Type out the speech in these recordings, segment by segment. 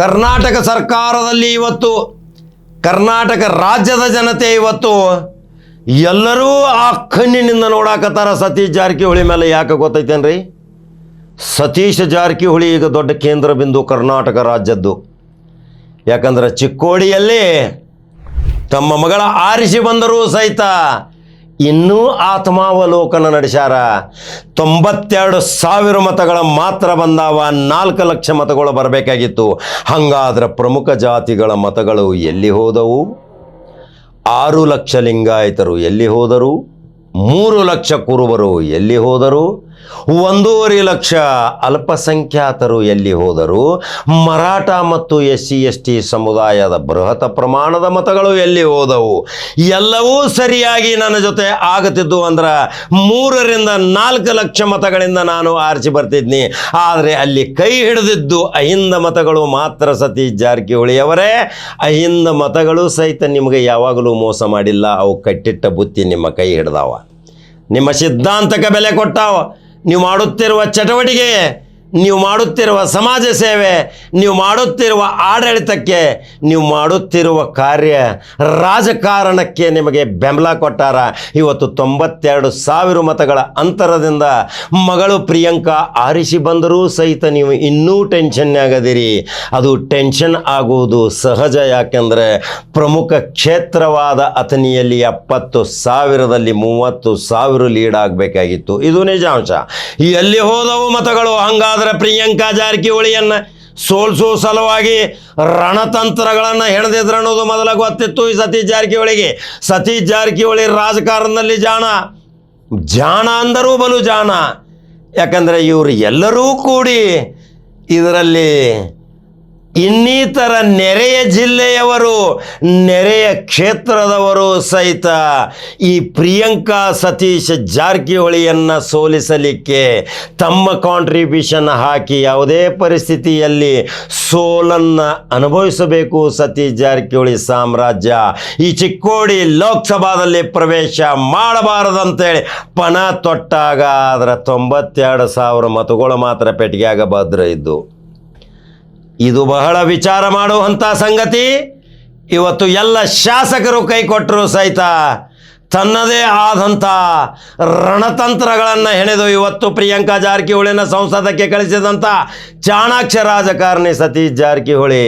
ಕರ್ನಾಟಕ ಸರ್ಕಾರದಲ್ಲಿ ಇವತ್ತು ಕರ್ನಾಟಕ ರಾಜ್ಯದ ಜನತೆ ಇವತ್ತು ಎಲ್ಲರೂ ಆ ಕಣ್ಣಿನಿಂದ ನೋಡಾಕತ್ತಾರ ಸತೀಶ್ ಜಾರಕಿಹೊಳಿ ಮೇಲೆ. ಯಾಕೆ ಗೊತ್ತೈತೇನ್ರಿ? ಸತೀಶ್ ಜಾರಕಿಹೊಳಿ ಈಗ ದೊಡ್ಡ ಕೇಂದ್ರ ಬಿಂದು ಕರ್ನಾಟಕ ರಾಜ್ಯದ್ದು. ಯಾಕಂದ್ರೆ ಚಿಕ್ಕೋಡಿಯಲ್ಲಿ ತಮ್ಮ ಮಗಳ ಆರಿಸಿ ಬಂದರೂ ಸಹಿತ ಇನ್ನೂ ಆತ್ಮಾವಲೋಕನ ನಡೆಸ್ಯಾರ. 92,000 ಮತಗಳ ಮಾತ್ರ ಬಂದಾವ. 4 ಲಕ್ಷ ಮತಗಳು ಬರಬೇಕಾಗಿತ್ತು. ಹಾಗಾದ್ರೆ ಪ್ರಮುಖ ಜಾತಿಗಳ ಮತಗಳು ಎಲ್ಲಿ ಹೋದವು? 6 ಲಕ್ಷ ಲಿಂಗಾಯತರು ಎಲ್ಲಿ ಹೋದರು? 3 ಲಕ್ಷ ಕುರುಬರು ಎಲ್ಲಿ ಹೋದರು? 1.5 ಲಕ್ಷ ಅಲ್ಪಸಂಖ್ಯಾತರು ಎಲ್ಲಿ ಹೋದರು? ಮರಾಠ ಮತ್ತು SC/ST ಸಮುದಾಯದ ಬೃಹತ್ ಪ್ರಮಾಣದ ಮತಗಳು ಎಲ್ಲಿ ಹೋದವು? ಎಲ್ಲವೂ ಸರಿಯಾಗಿ ನನ್ನ ಜೊತೆ ಆಗುತ್ತಿದ್ದು ಅಂದ್ರೆ 3-4 ಲಕ್ಷ ಮತಗಳಿಂದ ನಾನು ಆರಿಸಿ ಬರ್ತಿದ್ನಿ. ಆದರೆ ಅಲ್ಲಿ ಕೈ ಹಿಡಿದಿದ್ದು ಅಹಿಂದ ಮತಗಳು ಮಾತ್ರ. ಸತೀಶ್ ಜಾರಕಿಹೊಳಿ ಅವರೇ, ಅಹಿಂದ ಮತಗಳು ಸಹಿತ ನಿಮಗೆ ಯಾವಾಗಲೂ ಮೋಸ ಮಾಡಿಲ್ಲ. ಅವು ಕಟ್ಟಿಟ್ಟ ಬುತ್ತಿ ನಿಮ್ಮ ಕೈ ಹಿಡ್ದಾವ, ನಿಮ್ಮ ಸಿದ್ಧಾಂತಕ್ಕೆ ಬೆಲೆ ಕೊಟ್ಟಾವ. ನೀವು ಮಾಡುತ್ತಿರುವ ಚಟುವಟಿಕೆ, ನೀವು ಮಾಡುತ್ತಿರುವ ಸಮಾಜ ಸೇವೆ, ನೀವು ಮಾಡುತ್ತಿರುವ ಆಡಳಿತಕ್ಕೆ, ನೀವು ಮಾಡುತ್ತಿರುವ ಕಾರ್ಯ ರಾಜಕಾರಣಕ್ಕೆ ನಿಮಗೆ ಬೆಂಬಲ ಕೊಟ್ಟಾರ. ಇವತ್ತು 92,000 ಮತಗಳ ಅಂತರದಿಂದ ಮಗಳು ಪ್ರಿಯಾಂಕಾ ಆರಿಸಿ ಬಂದರೂ ಸಹಿತ ನೀವು ಇನ್ನೂ ಟೆನ್ಷನ್ನಾಗದಿರಿ. ಅದು ಟೆನ್ಷನ್ ಆಗುವುದು ಸಹಜ. ಯಾಕೆಂದರೆ ಪ್ರಮುಖ ಕ್ಷೇತ್ರವಾದ ಅಥಣಿಯಲ್ಲಿ 70,000ದಲ್ಲಿ 30,000 ಲೀಡ್ ಆಗಬೇಕಾಗಿತ್ತು. ಇದು ನಿಜಾಂಶ. ಎಲ್ಲಿ ಹೋದವು ಮತಗಳು? ಹಂಗಾದ್ರೆ ಪ್ರಿಯಾಂಕಾ ಜಾರಕಿಹೊಳಿಯನ್ನ ಸೋಲ್ಸೋ ಸಲುವಾಗಿ ರಣತಂತ್ರಗಳನ್ನು ಹೆಣೆದಿದ್ರು ಅನ್ನೋದು ಮೊದಲ ಗೊತ್ತಿತ್ತು ಈ ಸತೀಶ್ ಜಾರಕಿಹೊಳಿಗೆ. ಸತೀಶ್ ಜಾರಕಿಹೊಳಿ ರಾಜಕಾರಣದಲ್ಲಿ ಜಾಣ ಅಂದರೂ ಬಲು ಜಾಣ. ಯಾಕಂದರೆ ಇವರು ಎಲ್ಲರೂ ಕೂಡಿ ಇದರಲ್ಲಿ ಇನ್ನಿತರ ನೆರೆಯ ಜಿಲ್ಲೆಯವರು, ನೆರೆಯ ಕ್ಷೇತ್ರದವರು ಸಹಿತ ಈ ಪ್ರಿಯಾಂಕಾ ಸತೀಶ್ ಜಾರಕಿಹೊಳಿಯನ್ನು ಸೋಲಿಸಲಿಕ್ಕೆ ತಮ್ಮ ಕಾಂಟ್ರಿಬ್ಯೂಷನ್ ಹಾಕಿ ಯಾವುದೇ ಪರಿಸ್ಥಿತಿಯಲ್ಲಿ ಸೋಲನ್ನು ಅನುಭವಿಸಬೇಕು ಸತೀಶ್ ಜಾರಕಿಹೊಳಿ ಸಾಮ್ರಾಜ್ಯ ಈ ಚಿಕ್ಕೋಡಿ ಲೋಕಸಭಾದಲ್ಲಿ ಪ್ರವೇಶ ಮಾಡಬಾರದಂತೇಳಿ ಪಣ ತೊಟ್ಟಾಗ ಅದರ 92,000 ಮತಗಳು ಮಾತ್ರ ಪೆಟ್ಟಿಗೆಯಾಗ ಭದ್ರ ಇದ್ದು. ಇದು ಬಹಳ ವಿಚಾರ ಮಾಡುವಂಥ ಸಂಗತಿ. ಇವತ್ತು ಎಲ್ಲ ಶಾಸಕರು ಕೈ ಕೊಟ್ಟರು ಸಹಿತ ತನ್ನದೇ ಆದಂಥ ರಣತಂತ್ರಗಳನ್ನು ಹೆಣೆದು ಇವತ್ತು ಪ್ರಿಯಾಂಕಾ ಜಾರಕಿಹೊಳಿನ ಸಂಸದಕ್ಕೆ ಕಳಿಸಿದಂಥ ಚಾಣಾಕ್ಷ ರಾಜಕಾರಣಿ ಸತೀಶ್ ಜಾರಕಿಹೊಳಿ.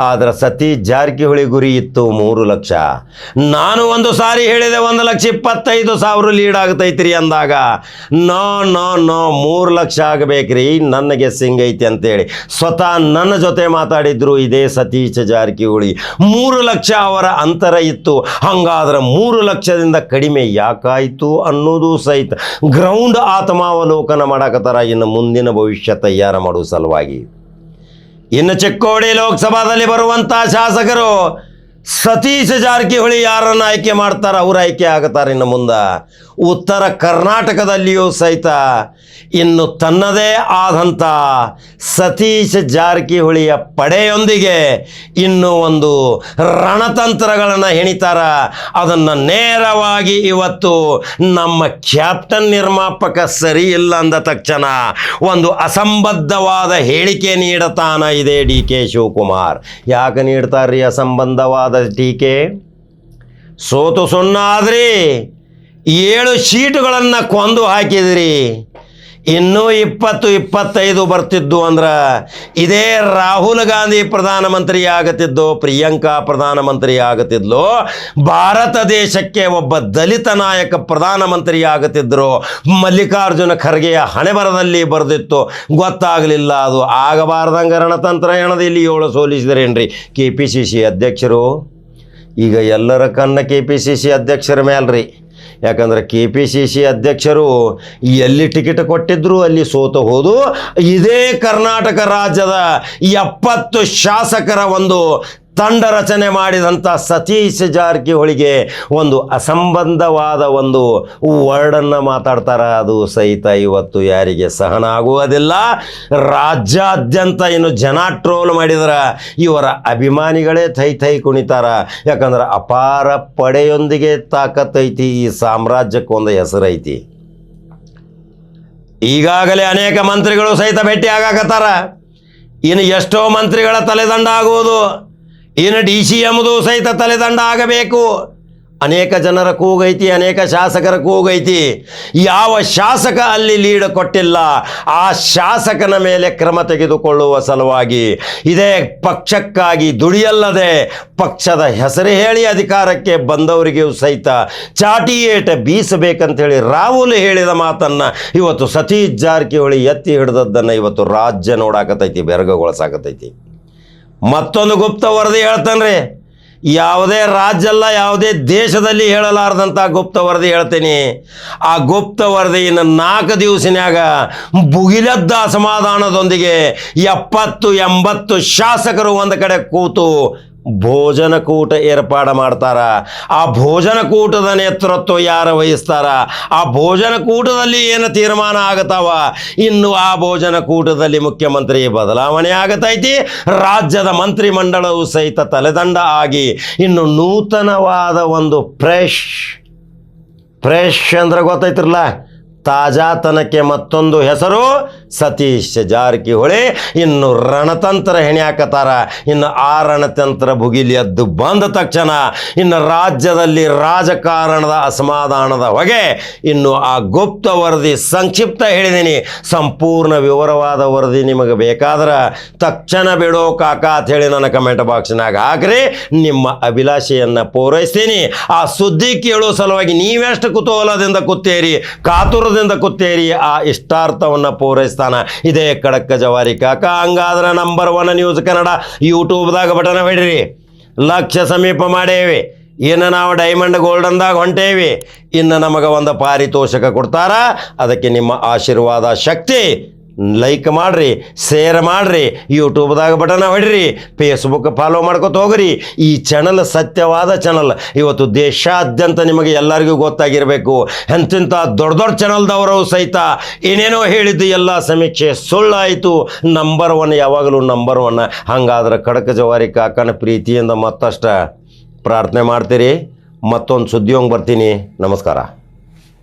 ಆದರೆ ಸತೀಶ್ ಜಾರಕಿಹೊಳಿ ಗುರಿ ಇತ್ತು 3 ಲಕ್ಷ. ನಾನು ಒಂದು ಸಾರಿ ಹೇಳಿದೆ 1,25,000 ಲೀಡ್ ಆಗ್ತೈತ್ರಿ ಅಂದಾಗ, ನೋ 3 ಲಕ್ಷ ಆಗಬೇಕ್ರಿ, ನನಗೆ ಸಿಂಗ್ ಐತಿ ಅಂತೇಳಿ ಸ್ವತಃ ನನ್ನ ಜೊತೆ ಮಾತಾಡಿದ್ರು ಇದೇ ಸತೀಶ್ ಜಾರಕಿಹೊಳಿ. 3 ಲಕ್ಷ ಅವರ ಅಂತರ ಇತ್ತು. ಹಾಗಾದ್ರೆ 3 ಲಕ್ಷದಿಂದ ಕಡಿಮೆ ಯಾಕಾಯಿತು ಅನ್ನೋದು ಸಹಿತ ಗ್ರೌಂಡ್ ಆತ್ಮಾವಲೋಕನ ಮಾಡಕತ್ತಾರ. ಇನ್ನು ಮುಂದಿನ ಭವಿಷ್ಯ ತಯಾರು ಮಾಡುವ ಸಲುವಾಗಿ ಇನ್ನು ಚಿಕ್ಕೋಡಿ ಲೋಕಸಭಾದಲ್ಲಿ ಬರುವಂಥ ಶಾಸಕರು ಸತೀಶ್ ಜಾರಕಿಹೊಳಿ ಯಾರನ್ನು ಆಯ್ಕೆ ಮಾಡ್ತಾರೆ ಅವ್ರು ಆಯ್ಕೆ ಆಗುತ್ತಾರೆ. ಇನ್ನು ಮುಂದೆ ಉತ್ತರ ಕರ್ನಾಟಕದಲ್ಲಿಯೂ ಸಹಿತ ಇನ್ನು ತನ್ನದೇ ಆದಂಥ ಸತೀಶ್ ಜಾರಕಿಹೊಳಿಯ ಪಡೆಯೊಂದಿಗೆ ಇನ್ನೂ ಒಂದು ರಣತಂತ್ರಗಳನ್ನು ಹೆಣಿತಾರ. ಅದನ್ನು ನೇರವಾಗಿ ಇವತ್ತು ನಮ್ಮ ಕ್ಯಾಪ್ಟನ್ ನಿರ್ಮಾಪಕ ಸರಿ ಇಲ್ಲ ಅಂದ ತಕ್ಷಣ ಒಂದು ಅಸಂಬದ್ಧವಾದ ಹೇಳಿಕೆ ನೀಡತಾನ ಇದೆ DK ಶಿವಕುಮಾರ್. ಯಾಕೆ ನೀಡ್ತಾರ್ರಿ ಅಸಂಬದ್ಧವಾದ ಟೀಕೆ? ಸೋತು ಸುಣ್ಣ ಆದ್ರಿ, 7 ಸೀಟುಗಳನ್ನು ಕೊಂದು ಹಾಕಿದಿರಿ. ಇನ್ನೂ 20-25 ಬರ್ತಿದ್ದು ಅಂದ್ರೆ ಇದೇ ರಾಹುಲ್ ಗಾಂಧಿ ಪ್ರಧಾನಮಂತ್ರಿ ಆಗುತ್ತಿದ್ದು, ಪ್ರಿಯಾಂಕಾ ಪ್ರಧಾನಮಂತ್ರಿ ಆಗುತ್ತಿದ್ಲು, ಭಾರತ ದೇಶಕ್ಕೆ ಒಬ್ಬ ದಲಿತ ನಾಯಕ ಪ್ರಧಾನಮಂತ್ರಿ ಆಗುತ್ತಿದ್ದರು. ಮಲ್ಲಿಕಾರ್ಜುನ ಖರ್ಗೆಯ ಹಣೆಬರದಲ್ಲಿ ಬರೆದಿತ್ತು, ಗೊತ್ತಾಗಲಿಲ್ಲ. ಅದು ಆಗಬಾರ್ದಂಗೆ ರಣತಂತ್ರ ಹೆಣದು ಇಲ್ಲಿ 7 ಸೋಲಿಸಿದ್ರೇನ್ರಿ KPCC ಅಧ್ಯಕ್ಷರು. ಈಗ ಎಲ್ಲರ ಕಣ್ಣ KPCC ಅಧ್ಯಕ್ಷರ ಮೇಲ್ರಿ. ಯಾಕಂದರೆ KPCC ಅಧ್ಯಕ್ಷರು ಎಲ್ಲಿ ಟಿಕೆಟ್ ಕೊಟ್ಟಿದ್ರು ಅಲ್ಲಿ ಸೋತು ಹೋದು. ಇದೇ ಕರ್ನಾಟಕ ರಾಜ್ಯದ 70 ಶಾಸಕರ ಒಂದು ತಂಡ ರಚನೆ ಮಾಡಿದಂಥ ಸತೀಶ್ ಜಾರಕಿಹೊಳಿಗೆ ಒಂದು ಅಸಂಬದ್ಧವಾದ ಒಂದು ವರ್ಡನ್ನು ಮಾತಾಡ್ತಾರೆ. ಅದು ಸಹಿತ ಇವತ್ತು ಯಾರಿಗೆ ಸಹನ ಆಗುವುದಿಲ್ಲ. ರಾಜ್ಯಾದ್ಯಂತ ಇನ್ನು ಜನ ಟ್ರೋಲ್ ಮಾಡಿದ್ರೆ ಇವರ ಅಭಿಮಾನಿಗಳೇ ಥೈ ಕುಣಿತಾರ. ಯಾಕಂದ್ರೆ ಅಪಾರ ಪಡೆಯೊಂದಿಗೆ ತಾಕತ್ತೈತಿ ಈ ಸಾಮ್ರಾಜ್ಯಕ್ಕೊಂದು ಹೆಸರೈತಿ. ಈಗಾಗಲೇ ಅನೇಕ ಮಂತ್ರಿಗಳು ಸಹಿತ ಭೇಟಿ ಆಗಾಕತ್ತಾರ. ಇನ್ನು ಎಷ್ಟೋ ಮಂತ್ರಿಗಳ ತಲೆದಂಡ ಆಗುವುದು, ಇನ್ನು DCMದು ಸಹಿತ ತಲೆದಂಡ ಆಗಬೇಕು. ಅನೇಕ ಜನರ ಕೂಗೈತಿ, ಅನೇಕ ಶಾಸಕರ ಕೂಗೈತಿ. ಯಾವ ಶಾಸಕ ಅಲ್ಲಿ ಲೀಡ್ ಕೊಟ್ಟಿಲ್ಲ ಆ ಶಾಸಕನ ಮೇಲೆ ಕ್ರಮ ತೆಗೆದುಕೊಳ್ಳುವ ಸಲುವಾಗಿ ಇದೇ ಪಕ್ಷಕ್ಕಾಗಿ ದುಡಿಯಲ್ಲದೆ ಪಕ್ಷದ ಹೆಸರು ಹೇಳಿ ಅಧಿಕಾರಕ್ಕೆ ಬಂದವರಿಗೂ ಸಹಿತ ಚಾಟಿ ಏಟ ಬೀಸಬೇಕಂತೇಳಿ ರಾಹುಲ್ ಹೇಳಿದ ಮಾತನ್ನು ಇವತ್ತು ಸತೀಶ್ ಜಾರಕಿಹೊಳಿ ಎತ್ತಿ ಹಿಡಿದದ್ದನ್ನು ಇವತ್ತು ರಾಜ್ಯ ನೋಡಾಕತೈತಿ, ಬೆರಗುಗೊಳಿಸಾಕತೈತಿ. ಮತ್ತೊಂದು ಗುಪ್ತ ವರದಿ ಹೇಳ್ತಾನ್ರಿ, ಯಾವುದೇ ರಾಜ್ಯ ಅಲ್ಲ ಯಾವುದೇ ದೇಶದಲ್ಲಿ ಹೇಳಲಾರ್ದಂಥ ಗುಪ್ತ ವರದಿ ಹೇಳ್ತೀನಿ. ಆ ಗುಪ್ತ ವರದಿಯನ್ನು 4 ದಿವಸನ್ಯಾಗ ಭುಗಿಲದ್ದ ಅಸಮಾಧಾನದೊಂದಿಗೆ 70-80 ಶಾಸಕರು ಒಂದು ಕಡೆ ಕೂತು ಭೋಜನಕೂಟ ಏರ್ಪಾಡು ಮಾಡ್ತಾರ. ಆ ಭೋಜನಕೂಟದ ನೇತೃತ್ವ ಯಾರು ವಹಿಸ್ತಾರ, ಆ ಭೋಜನಕೂಟದಲ್ಲಿ ಏನು ತೀರ್ಮಾನ ಆಗತಾವ, ಇನ್ನು ಆ ಭೋಜನಕೂಟದಲ್ಲಿ ಮುಖ್ಯಮಂತ್ರಿ ಬದಲಾವಣೆ ಆಗತೈತಿ. ರಾಜ್ಯದ ಮಂತ್ರಿಮಂಡಲವು ಸಹಿತ ತಲೆದಂಡ ಆಗಿ ಇನ್ನು ನೂತನವಾದ ಒಂದು ಫ್ರೆಶ್ ಅಂದ್ರೆ ಗೊತ್ತೈತಿರಲ್ಲ, ತಾಜಾತನಕ್ಕೆ ಮತ್ತೊಂದು ಹೆಸರು ಸತೀಶ್ ಜಾರಕಿಹೊಳಿ. ಇನ್ನು ರಣತಂತ್ರ ಹೆಣ್ಯಾಕತಾರ. ಇನ್ನು ಆ ರಣತಂತ್ರ ಭುಗಿಲಿ ಎದ್ದು ಬಂದ ತಕ್ಷಣ ಇನ್ನು ರಾಜ್ಯದಲ್ಲಿ ರಾಜಕಾರಣದ ಅಸಮಾಧಾನದ ಹೊಗೆ. ಇನ್ನು ಆ ಗುಪ್ತ ವರದಿ ಸಂಕ್ಷಿಪ್ತ ಹೇಳಿದ್ದೀನಿ, ಸಂಪೂರ್ಣ ವಿವರವಾದ ವರದಿ ನಿಮಗೆ ಬೇಕಾದ್ರೆ ತಕ್ಷಣ ಬಿಡೋ ಕಾಕ ಅಂತ ಹೇಳಿ ನನ್ನ ಕಮೆಂಟ್ ಬಾಕ್ಸ್ನಾಗ ಹಾಕ್ರಿ. ನಿಮ್ಮ ಅಭಿಲಾಷೆಯನ್ನು ಪೂರೈಸ್ತೀನಿ. ಆ ಸುದ್ದಿ ಕೇಳೋ ಸಲುವಾಗಿ ನೀವೆಷ್ಟು ಕುತೂಹಲದಿಂದ ಕೂತೇರಿ, ಕಾತುರದಿಂದ ಕೂತೇರಿ, ಆ ಇಷ್ಟಾರ್ಥವನ್ನು ಪೂರೈಸ್ತಾನ ಇದೇ ಖಡಕ್ ಜವಾರಿ ಕಾಕ. ಹಂಗಾದ್ರೆ ನಂಬರ್ 1 ನ್ಯೂಸ್ ಕನ್ನಡ ಯೂಟ್ಯೂಬ್ದಾಗ ಬಟನ್ ಹೊಡ್ರಿ. ಲಕ್ಷ ಸಮೀಪ ಮಾಡೇವಿ, ಇನ್ನು ನಾವು ಡೈಮಂಡ್ ಗೋಲ್ಡನ್ದಾಗ ಹೊಂಟೇವಿ. ಇನ್ನು ನಮಗೆ ಒಂದು ಪಾರಿತೋಷಕ ಕೊಡ್ತಾರ, ಅದಕ್ಕೆ ನಿಮ್ಮ ಆಶೀರ್ವಾದ ಶಕ್ತಿ. ಲೈಕ್ ಮಾಡಿರಿ, ಶೇರ್ ಮಾಡಿರಿ, ಯೂಟ್ಯೂಬ್ದಾಗ ಬಟನ್ ಹೊಡ್ರಿ, ಫೇಸ್ಬುಕ್ ಫಾಲೋ ಮಾಡ್ಕೊತ ಹೋಗ್ರಿ. ಈ ಚಾನಲ್ ಸತ್ಯವಾದ ಚಾನಲ್. ಇವತ್ತು ದೇಶಾದ್ಯಂತ ನಿಮಗೆ ಎಲ್ಲರಿಗೂ ಗೊತ್ತಾಗಿರಬೇಕು, ಎಂತೆಂಥ ದೊಡ್ಡ ದೊಡ್ಡ ಚಾನಲ್ದವರು ಸಹಿತ ಏನೇನೋ ಹೇಳಿದ್ದು ಎಲ್ಲ ಸಮೀಕ್ಷೆ ಸುಳ್ಳಾಯಿತು. ನಂಬರ್ 1 ಯಾವಾಗಲೂ ನಂಬರ್ 1. ಹಾಗಾದ್ರೆ ಖಡಕ್ ಜವಾರಿ ಕಾಕನ ಪ್ರೀತಿಯಿಂದ ಮತ್ತಷ್ಟು ಪ್ರಾರ್ಥನೆ ಮಾಡ್ತೀರಿ. ಮತ್ತೊಂದು ಸುದ್ದಿಯೊಂಗೆ ಬರ್ತೀನಿ. ನಮಸ್ಕಾರ.